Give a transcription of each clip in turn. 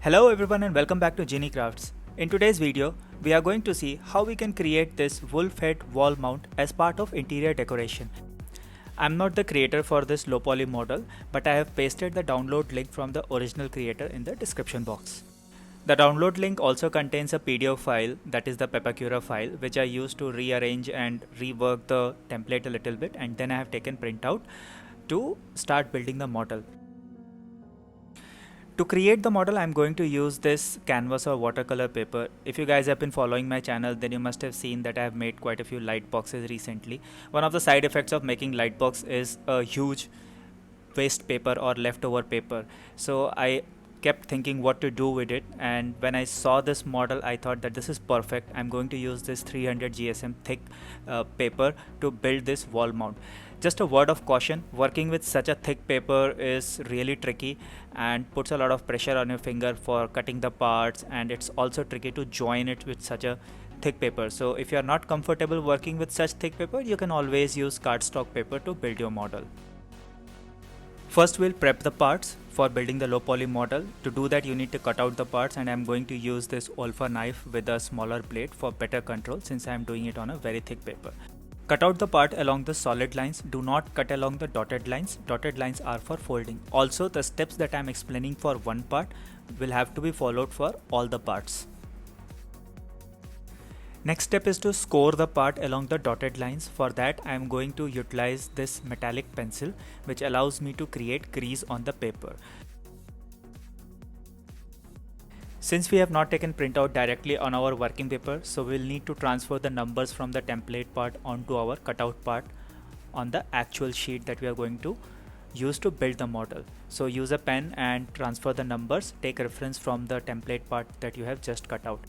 Hello everyone and welcome back to Genie Crafts. In today's video, we are going to see how we can create this wolf head wall mount as part of interior decoration. I'm not the creator for this low poly model, but I have pasted the download link from the original creator in the description box. The download link also contains a PDF file, that is the Pepakura file, which I used to rearrange and rework the template a little bit, and then I have taken printout to start building the model. To create the model, I'm going to use this canvas or watercolor paper. If you guys have been following my channel, then you must have seen that I have made quite a few light boxes recently. One of the side effects of making light box is a huge waste paper or leftover paper. So I kept thinking what to do with it, and when I saw this model I thought that this is perfect. I'm going to use this 300 GSM thick paper to build this wall mount. Just a word of caution, working with such a thick paper is really tricky and puts a lot of pressure on your finger for cutting the parts, and it's also tricky to join it with such a thick paper. So if you are not comfortable working with such thick paper, you can always use cardstock paper to build your model. First we'll prep the parts for building the low poly model. To do that you need to cut out the parts, and I'm going to use this Olfa knife with a smaller blade for better control since I'm doing it on a very thick paper. Cut out the part along the solid lines. Do not cut along the dotted lines. Dotted lines are for folding. Also, the steps that I'm explaining for one part will have to be followed for all the parts. Next step is to score the part along the dotted lines. For that I am going to utilize this metallic pencil, which allows me to create grease on the paper. Since we have not taken printout directly on our working paper, so we'll need to transfer the numbers from the template part onto our cutout part on the actual sheet that we are going to use to build the model. So use a pen and transfer the numbers. Take reference from the template part that you have just cut out.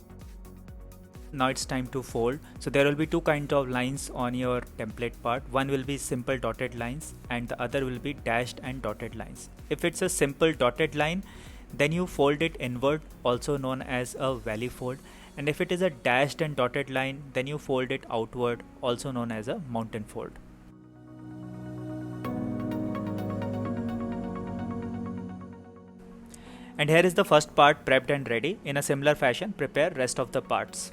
Now it's time to fold. So there will be two kinds of lines on your template part. One will be simple dotted lines and the other will be dashed and dotted lines. If it's a simple dotted line, then you fold it inward, also known as a valley fold. And if it is a dashed and dotted line, then you fold it outward, also known as a mountain fold. And here is the first part prepped and ready. In a similar fashion, prepare rest of the parts.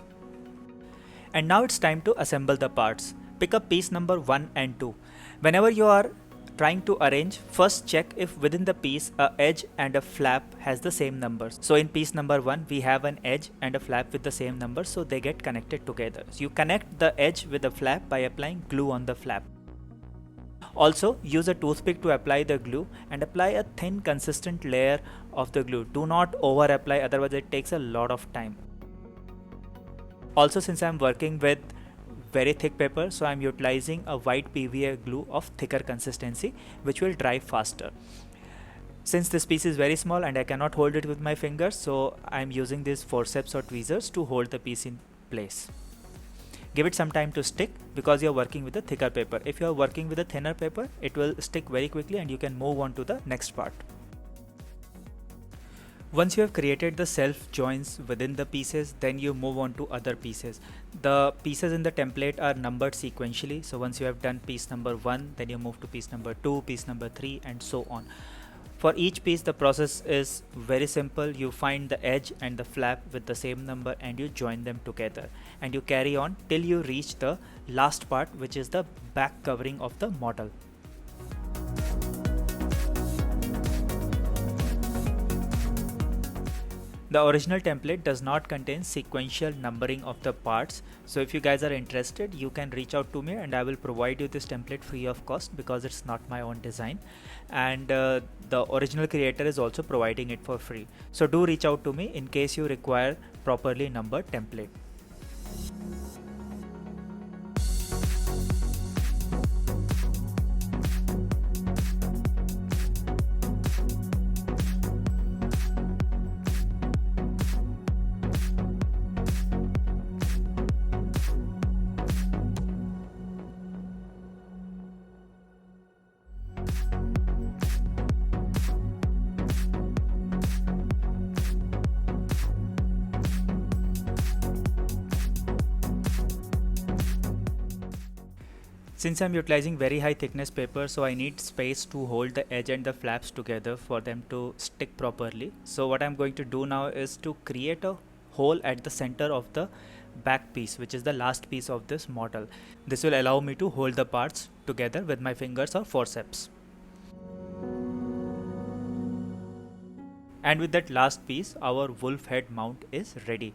And now it's time to assemble the parts. Pick up piece number 1 and 2. Whenever you are trying to arrange, first check if within the piece a edge and a flap has the same numbers. So in piece number 1 we have an edge and a flap with the same number, so they get connected together. So you connect the edge with the flap by applying glue on the flap. Also use a toothpick to apply the glue and apply a thin consistent layer of the glue. Do not over apply, otherwise it takes a lot of time. Also, since I'm working with very thick paper, so I'm utilizing a white PVA glue of thicker consistency, which will dry faster. Since this piece is very small and I cannot hold it with my fingers, so I'm using these forceps or tweezers to hold the piece in place. Give it some time to stick because you're working with a thicker paper. If you're working with a thinner paper, it will stick very quickly and you can move on to the next part. Once you have created the self joins within the pieces, then you move on to other pieces. The pieces in the template are numbered sequentially. So once you have done piece number 1, then you move to piece number 2, piece number 3, and so on. For each piece the process is very simple. You find the edge and the flap with the same number and you join them together, and you carry on till you reach the last part, which is the back covering of the model. The original template does not contain sequential numbering of the parts, so if you guys are interested, you can reach out to me and I will provide you this template free of cost because it's not my own design, and the original creator is also providing it for free. So do reach out to me in case you require properly numbered template. Since I'm utilizing very high thickness paper, so I need space to hold the edge and the flaps together for them to stick properly. So what I'm going to do now is to create a hole at the center of the back piece, which is the last piece of this model. This will allow me to hold the parts together with my fingers or forceps. And with that last piece, our wolf head mount is ready.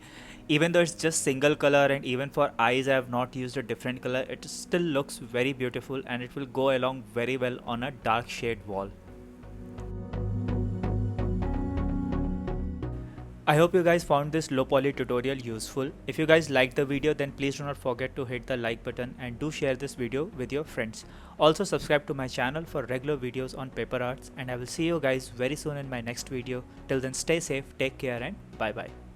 Even though it's just single color, and even for eyes I have not used a different color, it still looks very beautiful and it will go along very well on a dark shade wall. I hope you guys found this low poly tutorial useful. If you guys liked the video, then please do not forget to hit the like button and do share this video with your friends. Also subscribe to my channel for regular videos on paper arts, and I will see you guys very soon in my next video. Till then, stay safe, take care, and bye bye.